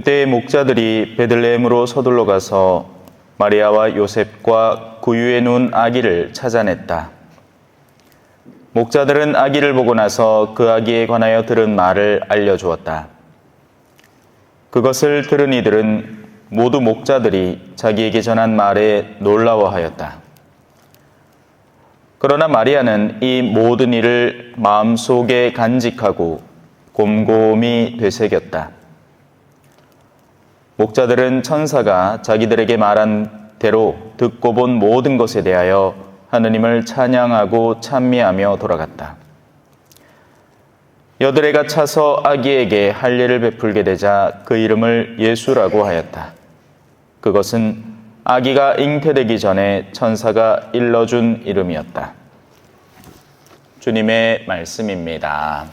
그때 목자들이 베들레헴으로 서둘러 가서 마리아와 요셉과 구유에 누운 아기를 찾아냈다. 목자들은 아기를 보고 나서 그 아기에 관하여 들은 말을 알려주었다. 그것을 들은 이들은 모두 목자들이 자기에게 전한 말에 놀라워하였다. 그러나 마리아는 이 모든 일을 마음속에 간직하고 곰곰이 되새겼다. 목자들은 천사가 자기들에게 말한 대로 듣고 본 모든 것에 대하여 하느님을 찬양하고 찬미하며 돌아갔다. 여드레가 차서 아기에게 할례를 베풀게 되자 그 이름을 예수라고 하였다. 그것은 아기가 잉태되기 전에 천사가 일러준 이름이었다. 주님의 말씀입니다.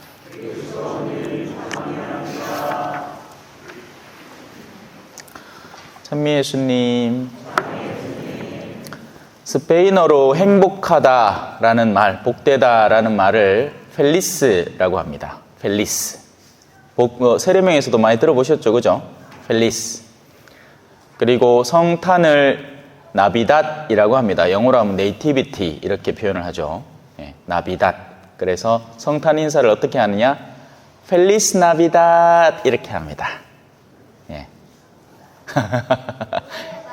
찬미 예수님. 스페인어로 행복하다라는 말, 복되다라는 말을 펠리스라고 합니다. 펠리스. 세례명에서도 많이 들어보셨죠, 그죠? 펠리스. 그리고 성탄을 나비닷이라고 합니다. 영어로 하면 네이티비티 이렇게 표현을 하죠. 나비닷. 그래서 성탄 인사를 어떻게 하느냐? 펠리스 나비닷 이렇게 합니다. 예.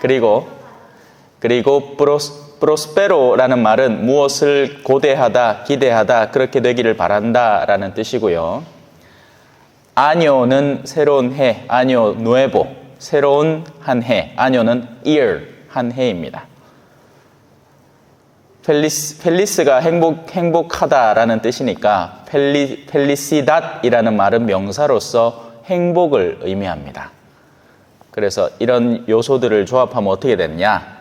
그리고 프로스페로라는 말은 무엇을 고대하다, 기대하다, 그렇게 되기를 바란다라는 뜻이고요. 아뇨는 새로운 해, 아뇨 누에보, 새로운 한 해, 아뇨는 year, 한 해입니다. 펠리스가 행복하다라는 뜻이니까 펠리시닷이라는 말은 명사로서 행복을 의미합니다. 그래서 이런 요소들을 조합하면 어떻게 되느냐?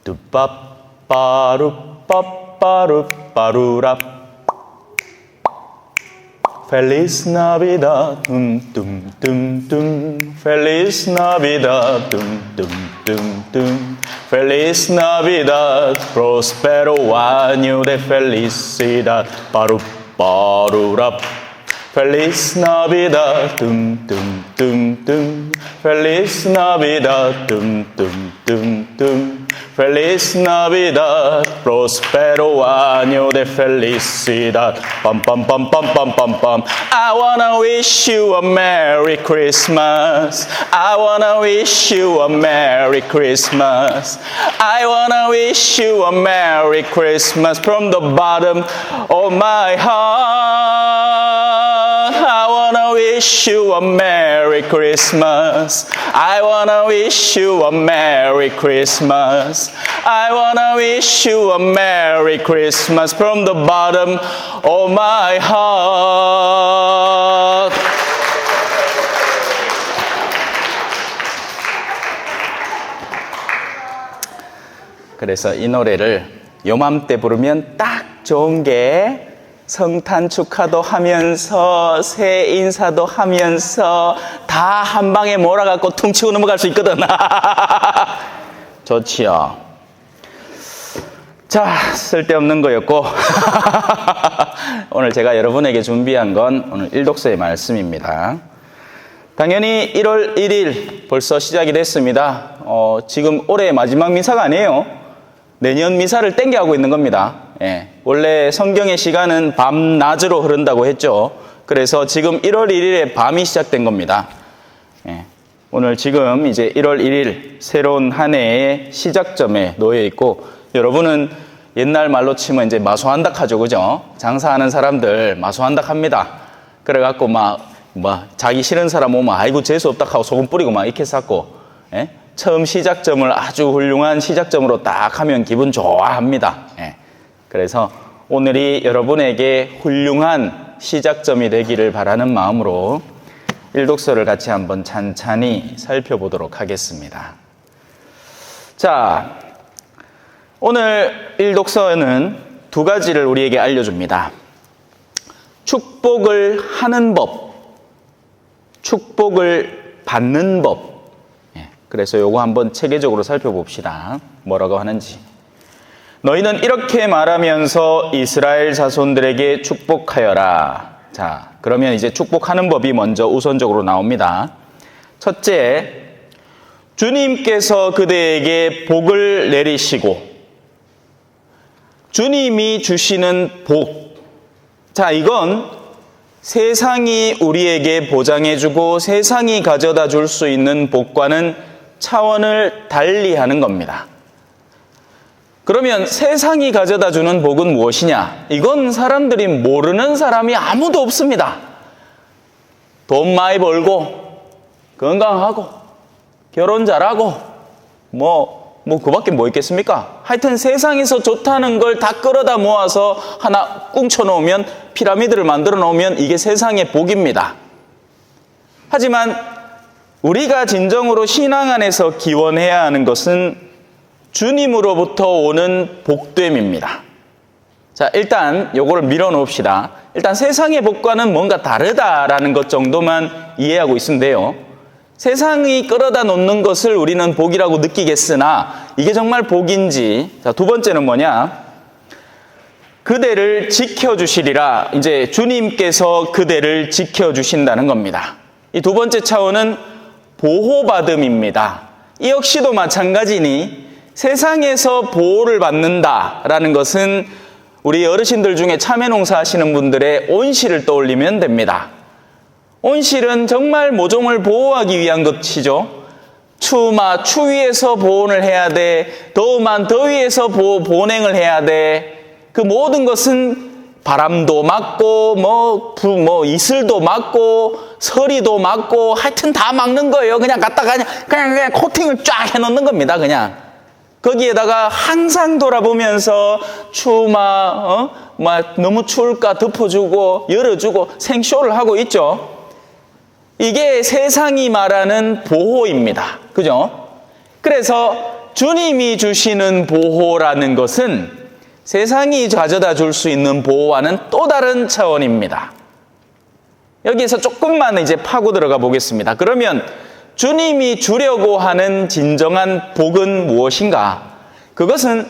뚜빠빠루빠빠루빠루랍 Feliz Navidad, Feliz Navidad, Feliz Navidad, Prospero año de felicidad, Parurap. Feliz Navidad, Feliz Navidad, Feliz Navidad, Prospero año de felicidad. Pam pam pam pam pam pam pam. I wanna wish you a Merry Christmas. I wanna wish you a Merry Christmas. I wanna wish you a Merry Christmas from the bottom of my heart. I wanna wish you a Merry Christmas. I wanna wish you a Merry Christmas. I wanna wish you a Merry Christmas from the bottom of my heart. 그래서 이 노래를 요맘때 부르면 딱 좋은 게 성탄 축하도 하면서 새해 인사도 하면서 다 한 방에 몰아갖고 퉁치고 넘어갈 수 있거든. 좋지요. 자, 쓸데없는 거였고 오늘 제가 여러분에게 준비한 건 오늘 일독서의 말씀입니다. 당연히 1월 1일 벌써 시작이 됐습니다. 지금 올해의 마지막 미사가 아니에요. 내년 미사를 땡겨가고 있는 겁니다. 예, 원래 성경의 시간은 밤낮으로 흐른다고 했죠. 그래서 지금 1월 1일에 밤이 시작된 겁니다. 예, 오늘 지금 이제 1월 1일 새로운 한 해의 시작점에 놓여 있고, 여러분은 옛날 말로 치면 이제 마소한닥 하죠, 그죠? 장사하는 사람들 마소한닥 합니다. 그래갖고 자기 싫은 사람 오면 아이고 재수없다 하고 소금 뿌리고 막 이렇게 쌓고, 예? 처음 시작점을 아주 훌륭한 시작점으로 딱 하면 기분 좋아합니다. 예. 그래서 오늘이 여러분에게 훌륭한 시작점이 되기를 바라는 마음으로 일독서를 같이 한번 찬찬히 살펴보도록 하겠습니다. 자, 오늘 일독서는 두 가지를 우리에게 알려줍니다. 축복을 하는 법, 축복을 받는 법. 그래서 요거 한번 체계적으로 살펴봅시다. 뭐라고 하는지. 너희는 이렇게 말하면서 이스라엘 자손들에게 축복하여라. 자, 자, 그러면 이제 축복하는 법이 먼저 우선적으로 나옵니다. 첫째, 주님께서 그대에게 복을 내리시고, 주님이 주시는 복. 자, 이건 세상이 우리에게 보장해주고 세상이 가져다 줄 수 있는 복과는 차원을 달리 하는 겁니다. 그러면 세상이 가져다 주는 복은 무엇이냐? 이건 사람들이 모르는 사람이 아무도 없습니다. 돈 많이 벌고, 건강하고, 결혼 잘하고, 그밖에 뭐 있겠습니까? 하여튼 세상에서 좋다는 걸 다 끌어다 모아서 하나 꿍쳐 놓으면, 피라미드를 만들어 놓으면 이게 세상의 복입니다. 하지만 우리가 진정으로 신앙 안에서 기원해야 하는 것은 주님으로부터 오는 복됨입니다. 자, 일단 요거를 밀어놓읍시다. 일단 세상의 복과는 뭔가 다르다라는 것 정도만 이해하고 있으면 세상이 끌어다 놓는 것을 우리는 복이라고 느끼겠으나 이게 정말 복인지. 자, 두 번째는 뭐냐? 그대를 지켜주시리라. 이제 주님께서 그대를 지켜주신다는 겁니다. 이 두 번째 차원은 보호받음입니다. 이 역시도 마찬가지니 세상에서 보호를 받는다라는 것은 우리 어르신들 중에 참외농사 하시는 분들의 온실을 떠올리면 됩니다. 온실은 정말 모종을 보호하기 위한 것이죠. 추마, 추위에서 보온을 해야 돼. 더우만 더위에서 보냉을 해야 돼. 그 모든 것은 바람도 막고, 이슬도 막고, 서리도 막고, 하여튼 다 막는 거예요. 그냥 갖다가 그냥 코팅을 쫙 해놓는 겁니다, 그냥. 거기에다가 항상 돌아보면서 추마, 너무 추울까 덮어주고, 열어주고, 생쇼를 하고 있죠. 이게 세상이 말하는 보호입니다. 그죠? 그래서 주님이 주시는 보호라는 것은 세상이 가져다 줄 수 있는 보호와는 또 다른 차원입니다. 여기에서 조금만 이제 파고 들어가 보겠습니다. 그러면 주님이 주려고 하는 진정한 복은 무엇인가? 그것은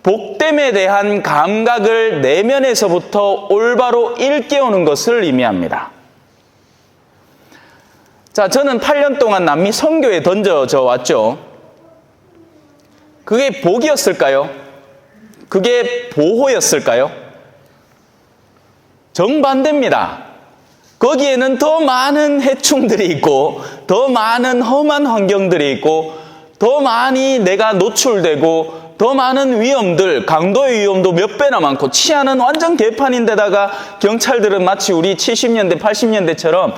복됨에 대한 감각을 내면에서부터 올바로 일깨우는 것을 의미합니다. 자, 저는 8년 동안 남미 선교에 던져져 왔죠. 그게 복이었을까요? 그게 보호였을까요? 정반대입니다. 거기에는 더 많은 해충들이 있고, 더 많은 험한 환경들이 있고, 더 많이 내가 노출되고, 더 많은 위험들, 강도의 위험도 몇 배나 많고, 치안은 완전 개판인데다가 경찰들은 마치 우리 70년대, 80년대처럼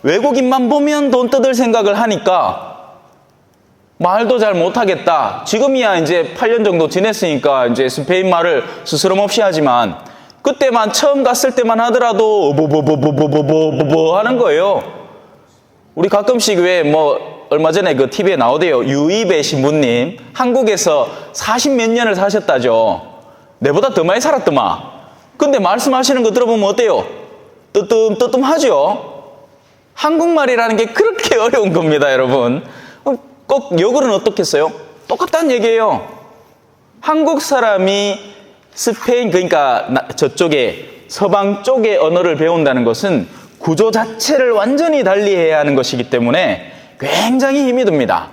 외국인만 보면 돈 뜯을 생각을 하니까 말도 잘 못하겠다. 지금이야 이제 8년 정도 지냈으니까 이제 스페인 말을 스스럼 없이 하지만 그때만 처음 갔을 때만 하더라도 하는 거예요. 우리 가끔씩 얼마 전에 그 TV에 나오대요. 유이배 신부님 한국에서 40몇 년을 사셨다죠. 내보다 더 많이 살았더만. 근데 말씀하시는 거 들어보면 어때요? 뜨끔하죠? 한국말이라는 게 그렇게 어려운 겁니다, 여러분. 꼭 역으로는 어떻겠어요? 똑같다는 얘기예요. 한국 사람이 스페인, 그러니까 저쪽에 서방 쪽의 언어를 배운다는 것은 구조 자체를 완전히 달리해야 하는 것이기 때문에 굉장히 힘이 듭니다.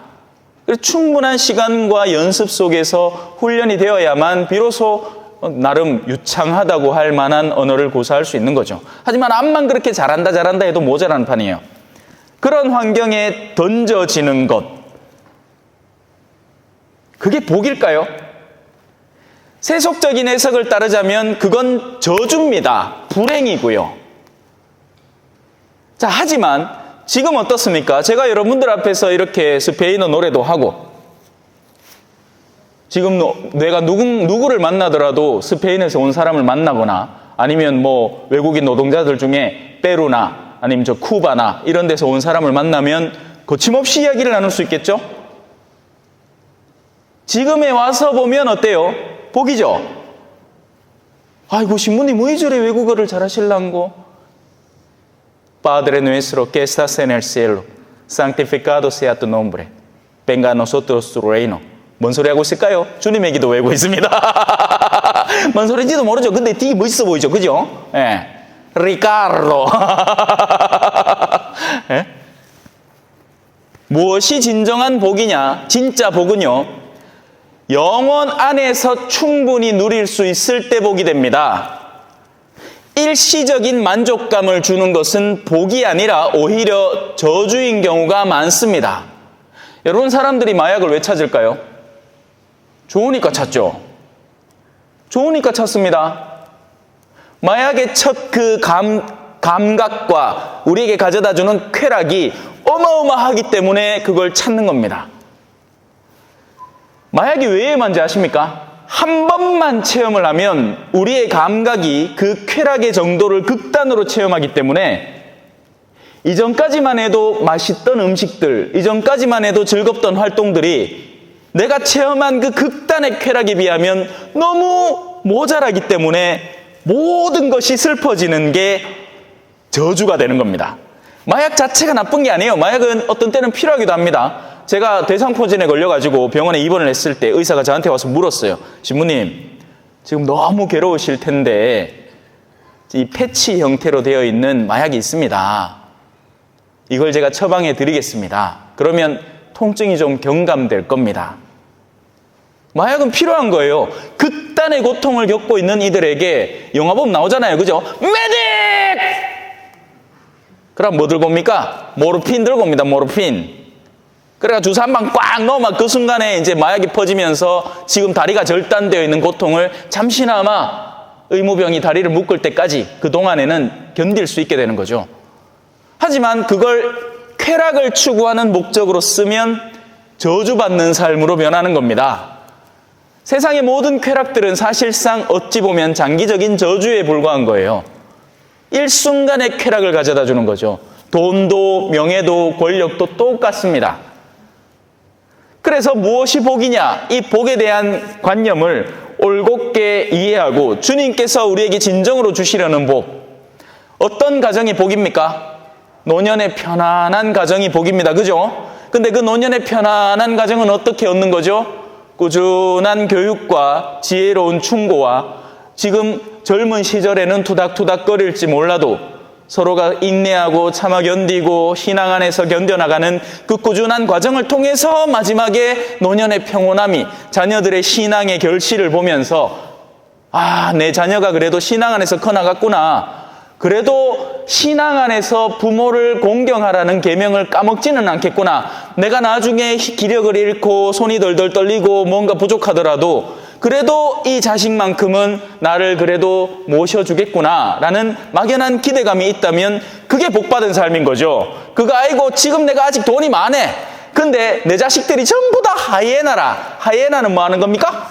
충분한 시간과 연습 속에서 훈련이 되어야만 비로소 나름 유창하다고 할 만한 언어를 구사할 수 있는 거죠. 하지만 암만 그렇게 잘한다 해도 모자란 판이에요. 그런 환경에 던져지는 것, 그게 복일까요? 세속적인 해석을 따르자면 그건 저주입니다. 불행이고요. 자, 하지만 지금 어떻습니까? 제가 여러분들 앞에서 이렇게 스페인어 노래도 하고 지금 내가 누구를 만나더라도 스페인에서 온 사람을 만나거나 아니면 외국인 노동자들 중에 페루나 아니면 쿠바나 이런 데서 온 사람을 만나면 거침없이 이야기를 나눌 수 있겠죠? 지금에 와서 보면 어때요? 복이죠? 아이고, 신부님 왜 저래 외국어를 잘하실랑고? Padre nuestro que estás en el cielo, santificado sea tu nombre, venga a nosotros tu reino. 뭔 소리 하고 있을까요? 주님의 기도 외우고 있습니다. 뭔 소리인지도 모르죠. 근데 되게 멋있어 보이죠, 그죠? 예. 리카르도. 예? 무엇이 진정한 복이냐? 진짜 복은요, 영혼 안에서 충분히 누릴 수 있을 때 복이 됩니다. 일시적인 만족감을 주는 것은 복이 아니라 오히려 저주인 경우가 많습니다. 여러분, 사람들이 마약을 왜 찾을까요? 좋으니까 찾죠. 좋으니까 찾습니다. 마약의 첫 그 감각과 우리에게 가져다 주는 쾌락이 어마어마하기 때문에 그걸 찾는 겁니다. 마약이 왜 위험한지 아십니까? 한 번만 체험을 하면 우리의 감각이 그 쾌락의 정도를 극단으로 체험하기 때문에 이전까지만 해도 맛있던 음식들, 이전까지만 해도 즐겁던 활동들이 내가 체험한 그 극단의 쾌락에 비하면 너무 모자라기 때문에 모든 것이 슬퍼지는 게 저주가 되는 겁니다. 마약 자체가 나쁜 게 아니에요. 마약은 어떤 때는 필요하기도 합니다. 제가 대상포진에 걸려가지고 병원에 입원을 했을 때 의사가 저한테 와서 물었어요. 신부님, 지금 너무 괴로우실 텐데 이 패치 형태로 되어 있는 마약이 있습니다. 이걸 제가 처방해 드리겠습니다. 그러면 통증이 좀 경감될 겁니다. 마약은 필요한 거예요. 극단의 고통을 겪고 있는 이들에게 영화 보면 나오잖아요. 그죠? 메딕! 그럼 뭐 들고 옵니까? 모르핀 들고 옵니다. 모르핀. 그래가 주사 한 방 꽉 넣으면 그 순간에 이제 마약이 퍼지면서 지금 다리가 절단되어 있는 고통을 잠시나마 의무병이 다리를 묶을 때까지 그동안에는 견딜 수 있게 되는 거죠. 하지만 그걸 쾌락을 추구하는 목적으로 쓰면 저주받는 삶으로 변하는 겁니다. 세상의 모든 쾌락들은 사실상 어찌 보면 장기적인 저주에 불과한 거예요. 일순간의 쾌락을 가져다 주는 거죠. 돈도 명예도 권력도 똑같습니다. 그래서 무엇이 복이냐? 이 복에 대한 관념을 올곧게 이해하고 주님께서 우리에게 진정으로 주시려는 복. 어떤 가정이 복입니까? 노년의 편안한 가정이 복입니다. 그죠? 근데 그 노년의 편안한 가정은 어떻게 얻는 거죠? 꾸준한 교육과 지혜로운 충고와 지금 젊은 시절에는 투닥투닥거릴지 몰라도 서로가 인내하고 참아 견디고 신앙 안에서 견뎌나가는 그 꾸준한 과정을 통해서 마지막에 노년의 평온함이 자녀들의 신앙의 결실을 보면서 아, 내 자녀가 그래도 신앙 안에서 커나갔구나. 그래도 신앙 안에서 부모를 공경하라는 계명을 까먹지는 않겠구나. 내가 나중에 기력을 잃고 손이 덜덜 떨리고 뭔가 부족하더라도 그래도 이 자식만큼은 나를 그래도 모셔주겠구나 라는 막연한 기대감이 있다면 그게 복받은 삶인 거죠. 그거 아이고 지금 내가 아직 돈이 많네. 근데 내 자식들이 전부 다 하이에나라. 하이에나는 뭐 하는 겁니까?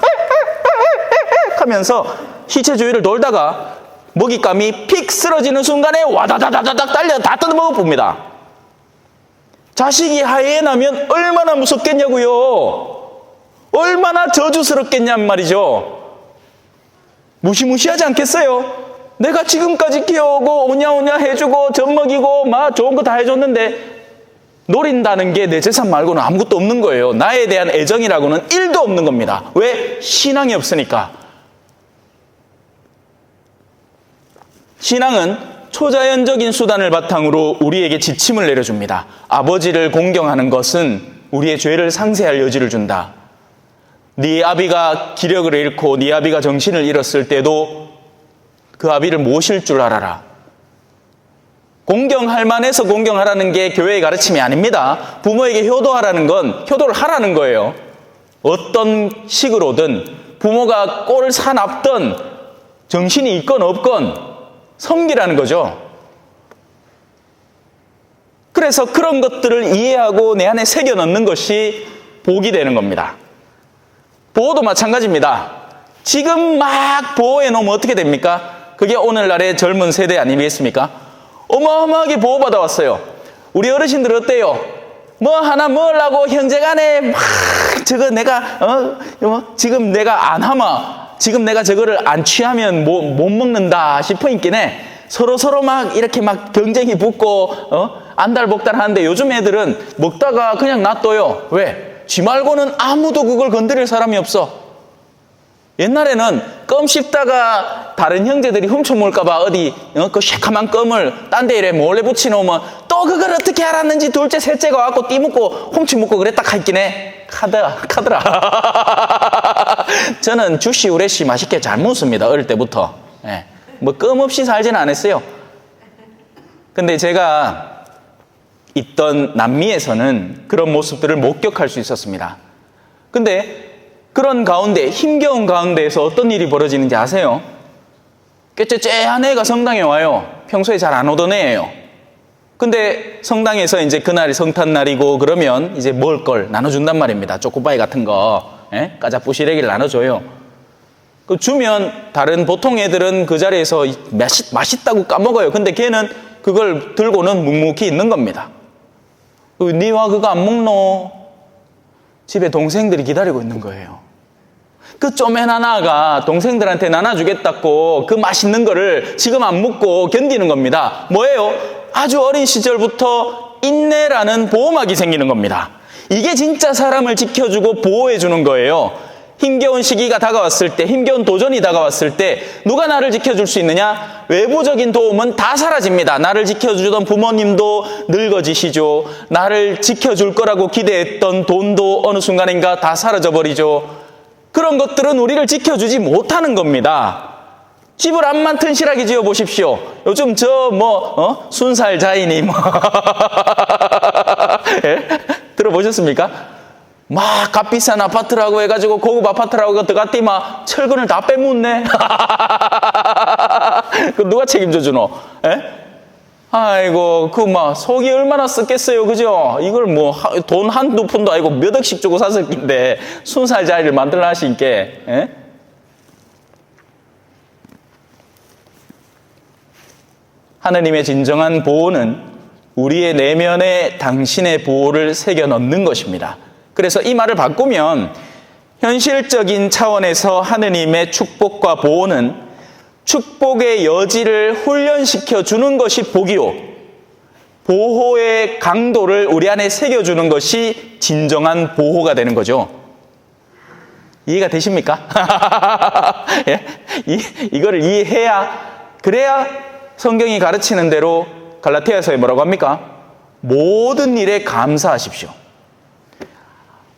하면서 희체주의를 돌다가 먹잇감이 픽 쓰러지는 순간에 와다다다닥 딸려 다 뜯어먹어 봅니다. 자식이 하이에나면 얼마나 무섭겠냐고요. 얼마나 저주스럽겠냔 말이죠. 무시무시하지 않겠어요? 내가 지금까지 키워오고 오냐오냐 해주고 젖 먹이고 막 좋은 거 다 해줬는데 노린다는 게 내 재산 말고는 아무것도 없는 거예요. 나에 대한 애정이라고는 1도 없는 겁니다. 왜? 신앙이 없으니까. 신앙은 초자연적인 수단을 바탕으로 우리에게 지침을 내려줍니다. 아버지를 공경하는 것은 우리의 죄를 상쇄할 여지를 준다. 네 아비가 기력을 잃고 네 아비가 정신을 잃었을 때도 그 아비를 모실 줄 알아라. 공경할 만해서 공경하라는 게 교회의 가르침이 아닙니다. 부모에게 효도하라는 건 효도를 하라는 거예요. 어떤 식으로든 부모가 꼴을 사납던 정신이 있건 없건 섬기라는 거죠. 그래서 그런 것들을 이해하고 내 안에 새겨 넣는 것이 복이 되는 겁니다. 보호도 마찬가지입니다. 지금 막 보호해 놓으면 어떻게 됩니까? 그게 오늘날의 젊은 세대 아니겠습니까? 어마어마하게 보호받아 왔어요. 우리 어르신들 어때요? 뭐 하나 먹으려고 형제간에 막 저거 내가 지금 내가 안 하면 지금 내가 저거를 안 취하면 못 먹는다 싶으니까 서로 막 이렇게 막 경쟁이 붙고 안달복달 하는데 요즘 애들은 먹다가 그냥 놔둬요. 왜? 지 말고는 아무도 그걸 건드릴 사람이 없어. 옛날에는 껌 씹다가 다른 형제들이 훔쳐먹을까봐 어디 그 새카만 껌을 딴 데 이래 몰래 붙여놓으면 또 그걸 어떻게 알았는지 둘째 셋째가 와갖고 띠묻고 훔쳐먹고 그랬다 했긴 해. 카더라. 저는 주시 우레시 맛있게 잘 먹었습니다. 어릴 때부터. 예. 뭐 껌 없이 살지는 않았어요. 근데 제가 있던 남미에서는 그런 모습들을 목격할 수 있었습니다. 근데 그런 가운데, 힘겨운 가운데에서 어떤 일이 벌어지는지 아세요? 꾀째째한 애가 성당에 와요. 평소에 잘 안 오던 애예요. 근데 성당에서 이제 그날이 성탄날이고 그러면 이제 먹을 걸 나눠준단 말입니다. 초코바이 같은 거, 까자뿌시래기를 나눠줘요. 그 주면 다른 보통 애들은 그 자리에서 맛있다고 까먹어요. 근데 걔는 그걸 들고는 묵묵히 있는 겁니다. 니와 그거 안 먹노? 집에 동생들이 기다리고 있는 거예요. 그 쪼매난 아가 동생들한테 나눠주겠다고 그 맛있는 거를 지금 안 먹고 견디는 겁니다. 뭐예요? 아주 어린 시절부터 인내라는 보호막이 생기는 겁니다. 이게 진짜 사람을 지켜주고 보호해주는 거예요. 힘겨운 시기가 다가왔을 때, 힘겨운 도전이 다가왔을 때 누가 나를 지켜줄 수 있느냐? 외부적인 도움은 다 사라집니다. 나를 지켜주던 부모님도 늙어지시죠. 나를 지켜줄 거라고 기대했던 돈도 어느 순간인가 다 사라져버리죠. 그런 것들은 우리를 지켜주지 못하는 겁니다. 집을 암만 튼실하게 지어보십시오. 요즘 순살자이니 예? 들어보셨습니까? 막 값비싼 아파트라고 해가지고 고급 아파트라고 들어갔더니 막 철근을 다 빼묻네. 그 누가 책임져 주노? 에? 아이고 그 막 속이 얼마나 썩겠어요, 그죠? 이걸 뭐 돈 한두 푼도 아니고 몇 억씩 주고 샀을 텐데 순살 자리를 만들라 하시니까. 에? 하느님의 진정한 보호는 우리의 내면에 당신의 보호를 새겨 넣는 것입니다. 그래서 이 말을 바꾸면 현실적인 차원에서 하느님의 축복과 보호는 축복의 여지를 훈련시켜 주는 것이 복이요, 보호의 강도를 우리 안에 새겨주는 것이 진정한 보호가 되는 거죠. 이해가 되십니까? 예? 이거를 이해해야, 그래야 성경이 가르치는 대로 갈라디아서에 뭐라고 합니까? 모든 일에 감사하십시오.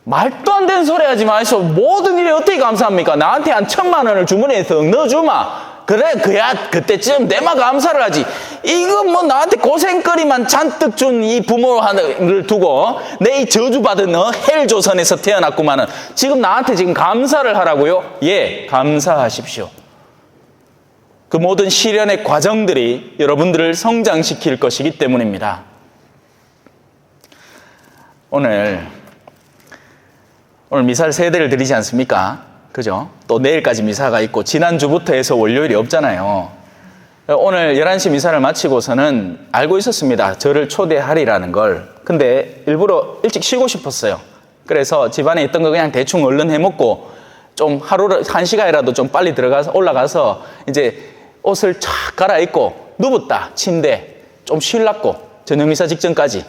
말도 안 되는 소리 하지 마시오. 모든 일에 어떻게 감사합니까? 나한테 한 1,000만 원을 주머니에서 넣어주마. 그래, 그야 그때쯤 내마 감사를 하지. 이거 뭐 나한테 고생거리만 잔뜩 준 이 부모를 두고 내 이 저주받은 헬조선에서 태어났구만은 지금 나한테 지금 감사를 하라고요? 예, 감사하십시오. 그 모든 시련의 과정들이 여러분들을 성장시킬 것이기 때문입니다. 오늘 미사를 3대를 드리지 않습니까? 그죠? 또 내일까지 미사가 있고 지난주부터 해서 월요일이 없잖아요. 오늘 11시 미사를 마치고서는 알고 있었습니다. 저를 초대하리라는 걸. 근데 일부러 일찍 쉬고 싶었어요. 그래서 집안에 있던 거 그냥 대충 얼른 해먹고 좀 하루를 1시간이라도 좀 빨리 올라가서 이제 옷을 쫙 갈아입고 누웠다. 침대 좀 쉴라고 저녁 미사 직전까지.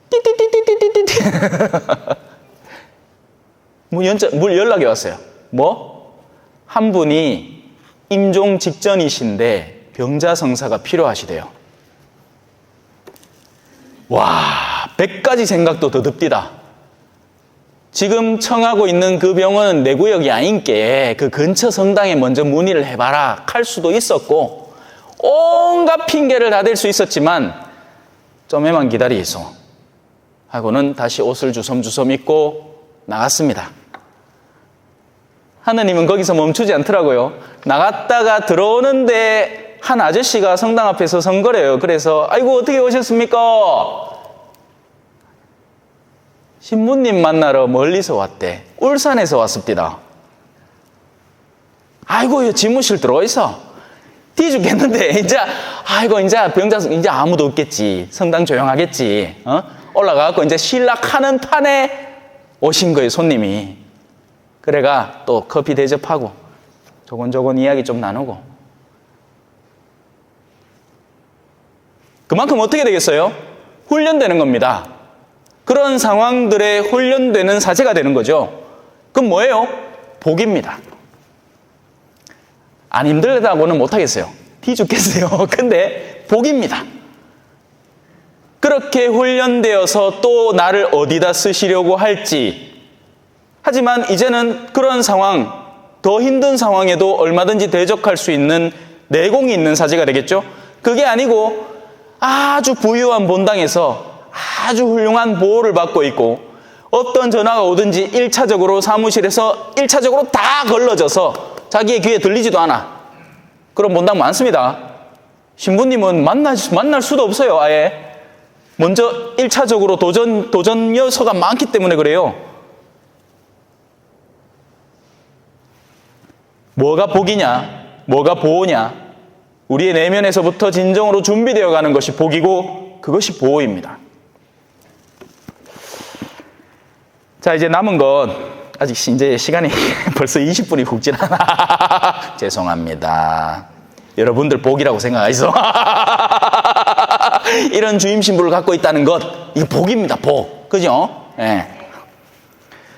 띠띠띠띠띠띠띠 물 연락이 왔어요. 한 분이 임종 직전이신데 병자성사가 필요하시대요. 와, 100가지 생각도 더 듭디다. 지금 청하고 있는 그 병원은 내 구역이 아닌게 그 근처 성당에 먼저 문의를 해봐라 할 수도 있었고 온갖 핑계를 다 댈 수 있었지만 좀에만 기다리소 하고는 다시 옷을 주섬주섬 입고 나갔습니다. 하느님은 거기서 멈추지 않더라고요. 나갔다가 들어오는데 한 아저씨가 성당 앞에서 선 거래요. 그래서 아이고 어떻게 오셨습니까? 신부님 만나러 멀리서 왔대. 울산에서 왔습니다. 아이고 집무실 들어있어. 뒤죽겠는데 이제 병자 이제 아무도 없겠지. 성당 조용하겠지. 올라가갖고 이제 신락하는 판에 오신 거예요, 손님이. 그래가 또 커피 대접하고 조곤조곤 이야기 좀 나누고. 그만큼 어떻게 되겠어요? 훈련되는 겁니다. 그런 상황들에 훈련되는 사제가 되는 거죠. 그럼 뭐예요? 복입니다. 안 힘들다고는 못하겠어요. 뒤죽겠어요. 근데 복입니다. 그렇게 훈련되어서 또 나를 어디다 쓰시려고 할지. 하지만 이제는 그런 상황, 더 힘든 상황에도 얼마든지 대적할 수 있는 내공이 있는 사제가 되겠죠? 그게 아니고 아주 부유한 본당에서 아주 훌륭한 보호를 받고 있고 어떤 전화가 오든지 1차적으로 사무실에서 1차적으로 다 걸러져서 자기의 귀에 들리지도 않아. 그런 본당 많습니다. 신부님은 만날 수도 없어요. 아예. 먼저 1차적으로 도전 요소가 많기 때문에 그래요. 뭐가 복이냐? 뭐가 보호냐? 우리의 내면에서부터 진정으로 준비되어 가는 것이 복이고 그것이 보호입니다. 자, 이제 남은 건 아직 이제 시간이 벌써 20분이 훅 지나나. 죄송합니다. 여러분들 복이라고 생각하시죠? 이런 주임 신부를 갖고 있다는 것, 이거 복입니다. 복. 그죠? 예.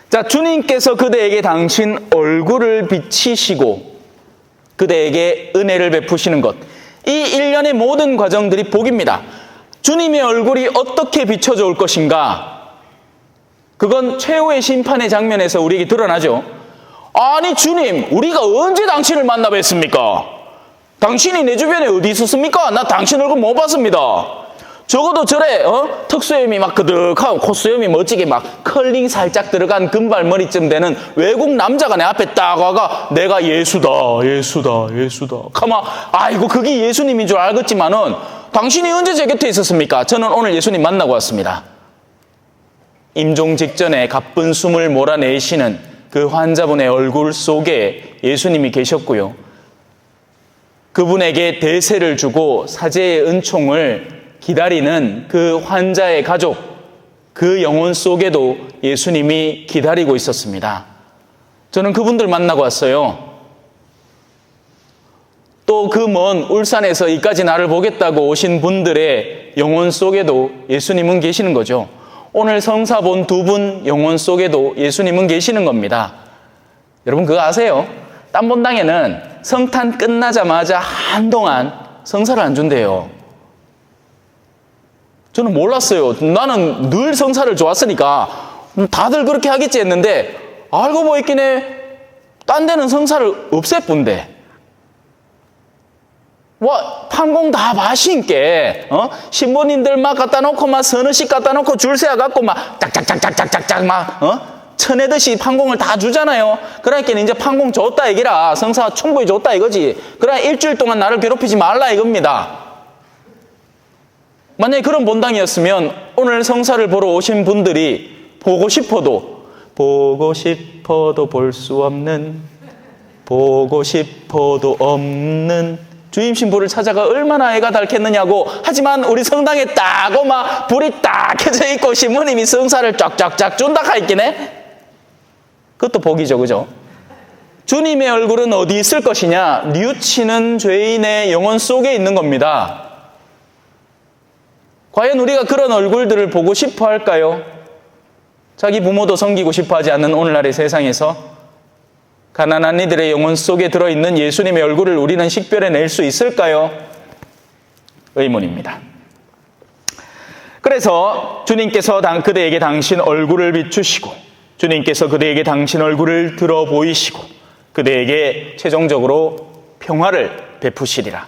자, 주님께서 그대에게 당신 얼굴을 비치시고 그대에게 은혜를 베푸시는 것. 이 일련의 모든 과정들이 복입니다. 주님의 얼굴이 어떻게 비춰져 올 것인가? 그건 최후의 심판의 장면에서 우리에게 드러나죠. 아니 주님, 우리가 언제 당신을 만나 뵀습니까? 당신이 내 주변에 어디 있었습니까? 나 당신 얼굴 못 봤습니다. 적어도 절에 턱수염이 막 그득하고 콧수염이 멋지게 막 컬링 살짝 들어간 금발머리쯤 되는 외국 남자가 내 앞에 딱 와가 내가 예수다 가마 아이고 그게 예수님인 줄 알겠지만은 당신이 언제 제 곁에 있었습니까? 저는 오늘 예수님 만나고 왔습니다. 임종 직전에 가쁜 숨을 몰아내시는 그 환자분의 얼굴 속에 예수님이 계셨고요. 그분에게 대세를 주고 사제의 은총을 기다리는 그 환자의 가족, 그 영혼 속에도 예수님이 기다리고 있었습니다. 저는 그분들 만나고 왔어요. 또 그 먼 울산에서 이까지 나를 보겠다고 오신 분들의 영혼 속에도 예수님은 계시는 거죠. 오늘 성사 본 두 분 영혼 속에도 예수님은 계시는 겁니다. 여러분 그거 아세요? 딴 본당에는 성탄 끝나자마자 한동안 성사를 안 준대요. 저는 몰랐어요. 나는 늘 성사를 좋았으니까 다들 그렇게 하겠지 했는데 알고 보이긴 딴 데는 성사를 없애뿐데. 와, 판공 다 마신께, 신부님들 막 갖다 놓고, 막 서너씩 갖다 놓고 줄 세워갖고, 막 짝짝짝짝짝짝짝 막, 쳐내듯이 판공을 다 주잖아요. 그러니까 이제 판공 줬다 이기라. 성사 충분히 줬다 이거지. 그러나 일주일 동안 나를 괴롭히지 말라 이겁니다. 만약에 그런 본당이었으면 오늘 성사를 보러 오신 분들이 보고 싶어도 볼 수 없는, 보고 싶어도 없는 주임 신부를 찾아가 얼마나 애가 닳겠느냐고. 하지만 우리 성당에 딱 막 불이 딱 켜져 있고 신부님이 성사를 쫙쫙쫙 준다 하있긴 해. 그것도 복이죠, 그죠? 주님의 얼굴은 어디 있을 것이냐? 뉘우치는 죄인의 영혼 속에 있는 겁니다. 과연 우리가 그런 얼굴들을 보고 싶어 할까요? 자기 부모도 섬기고 싶어 하지 않는 오늘날의 세상에서 가난한 이들의 영혼 속에 들어있는 예수님의 얼굴을 우리는 식별해낼 수 있을까요? 의문입니다. 그래서 주님께서 그대에게 당신 얼굴을 비추시고 주님께서 그대에게 당신 얼굴을 들어 보이시고 그대에게 최종적으로 평화를 베푸시리라.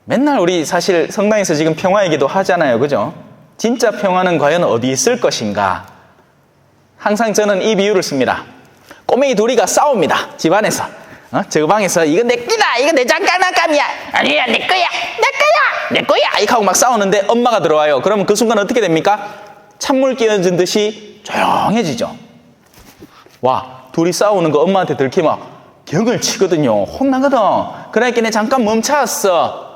맨날 우리 사실 성당에서 지금 평화 얘기도 하잖아요. 그죠? 진짜 평화는 과연 어디 있을 것인가? 항상 저는 이 비유를 씁니다. 꼬맹이 둘이가 싸웁니다. 집안에서. 저 방에서 이거 내 끼다, 이거 내 장난감이야. 아니야, 내 거야. 이렇게 하고 막 싸우는데 엄마가 들어와요. 그러면 그 순간 어떻게 됩니까? 찬물 끼얹은 듯이 조용해지죠. 와, 둘이 싸우는 거 엄마한테 들키면 경을 치거든요. 혼나거든. 그러니까 내 잠깐 멈춰왔어.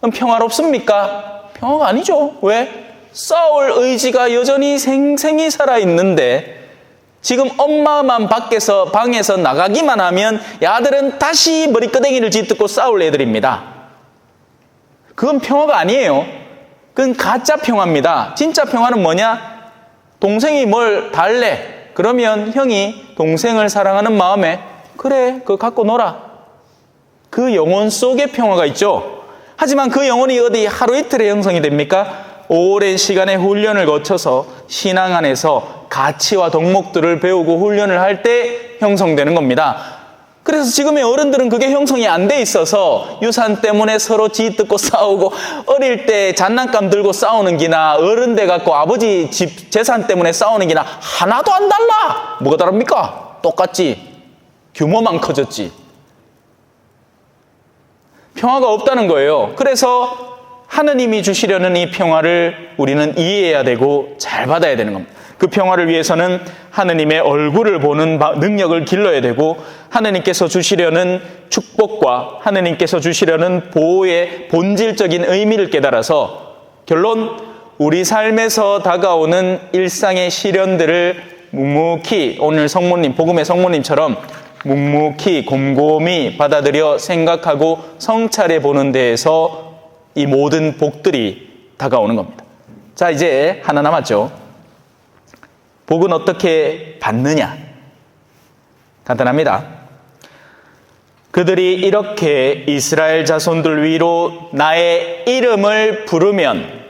그럼 평화롭습니까? 평화가 아니죠. 왜? 싸울 의지가 여전히 생생히 살아있는데 지금 엄마만 방에서 나가기만 하면 야들은 다시 머리끄댕이를 쥐뜯고 싸울 애들입니다. 그건 평화가 아니에요. 그건 가짜 평화입니다. 진짜 평화는 뭐냐? 동생이 뭘 달래. 그러면 형이 동생을 사랑하는 마음에 그래, 그거 갖고 놀아. 그 영혼 속에 평화가 있죠. 하지만 그 영혼이 어디 하루 이틀에 형성이 됩니까? 오랜 시간의 훈련을 거쳐서 신앙 안에서 가치와 덕목들을 배우고 훈련을 할 때 형성되는 겁니다. 그래서 지금의 어른들은 그게 형성이 안 돼 있어서 유산 때문에 서로 지뜯고 싸우고, 어릴 때 장난감 들고 싸우는 기나 어른 돼 갖고 아버지 집 재산 때문에 싸우는 기나 하나도 안 달라. 뭐가 다릅니까? 똑같지. 규모만 커졌지. 평화가 없다는 거예요. 그래서 하느님이 주시려는 이 평화를 우리는 이해해야 되고 잘 받아야 되는 겁니다. 그 평화를 위해서는 하느님의 얼굴을 보는 능력을 길러야 되고, 하느님께서 주시려는 축복과 하느님께서 주시려는 보호의 본질적인 의미를 깨달아서, 결론, 우리 삶에서 다가오는 일상의 시련들을 묵묵히, 오늘 성모님, 복음의 성모님처럼 묵묵히 곰곰이 받아들여 생각하고 성찰해 보는 데에서 이 모든 복들이 다가오는 겁니다. 자, 이제 하나 남았죠. 복은 어떻게 받느냐? 간단합니다. 그들이 이렇게 이스라엘 자손들 위로 나의 이름을 부르면,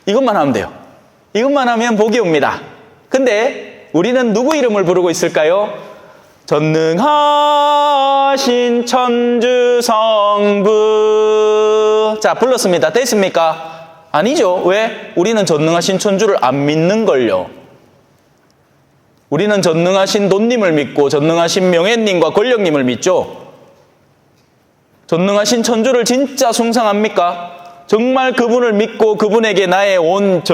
이것만 하면 돼요. 이것만 하면 복이 옵니다. 근데 우리는 누구 이름을 부르고 있을까요? 전능하신 천주성부. 자, 불렀습니다. 됐습니까? 아니죠. 왜? 우리는 전능하신 천주를 안 믿는걸요. 우리는 전능하신 돈님을 믿고 전능하신 명예님과 권력님을 믿죠. 전능하신 천주를 진짜 숭상합니까? 정말 그분을 믿고 그분에게 나의 온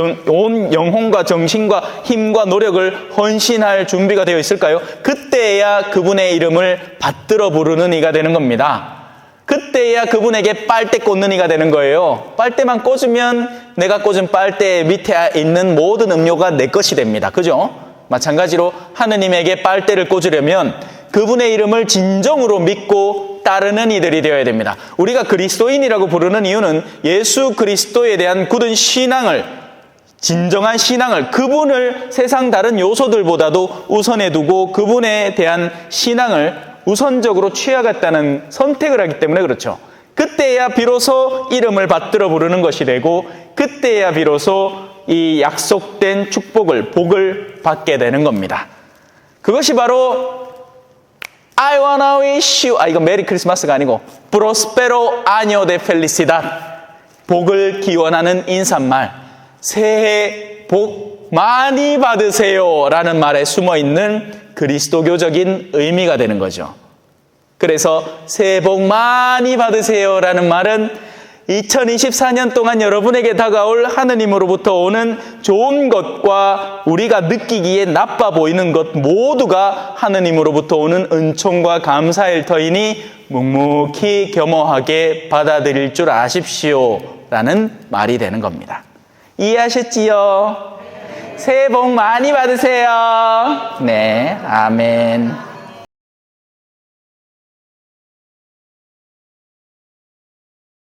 영혼과 정신과 힘과 노력을 헌신할 준비가 되어 있을까요? 그때야 그분의 이름을 받들어 부르는 이가 되는 겁니다. 그때야 그분에게 빨대 꽂는 이가 되는 거예요. 빨대만 꽂으면 내가 꽂은 빨대 밑에 있는 모든 음료가 내 것이 됩니다. 그죠? 마찬가지로 하느님에게 빨대를 꽂으려면 그분의 이름을 진정으로 믿고 따르는 이들이 되어야 됩니다. 우리가 그리스도인이라고 부르는 이유는 예수 그리스도에 대한 굳은 신앙을, 진정한 신앙을, 그분을 세상 다른 요소들보다도 우선해 두고 그분에 대한 신앙을 우선적으로 취하겠다는 선택을 하기 때문에 그렇죠. 그때야 비로소 이름을 받들어 부르는 것이 되고, 그때야 비로소 이 약속된 축복을, 복을 받게 되는 겁니다. 그것이 바로 I wanna wish you, 이거 메리 크리스마스가 아니고 Prospero año de felicidad, 복을 기원하는 인사말, 새해 복 많이 받으세요 라는 말에 숨어있는 그리스도교적인 의미가 되는 거죠. 그래서 새해 복 많이 받으세요 라는 말은 2024년 동안 여러분에게 다가올 하느님으로부터 오는 좋은 것과 우리가 느끼기에 나빠 보이는 것 모두가 하느님으로부터 오는 은총과 감사일 터이니 묵묵히 겸허하게 받아들일 줄 아십시오 라는 말이 되는 겁니다. 이해하셨지요? 새해 복 많이 받으세요. 네, 아멘.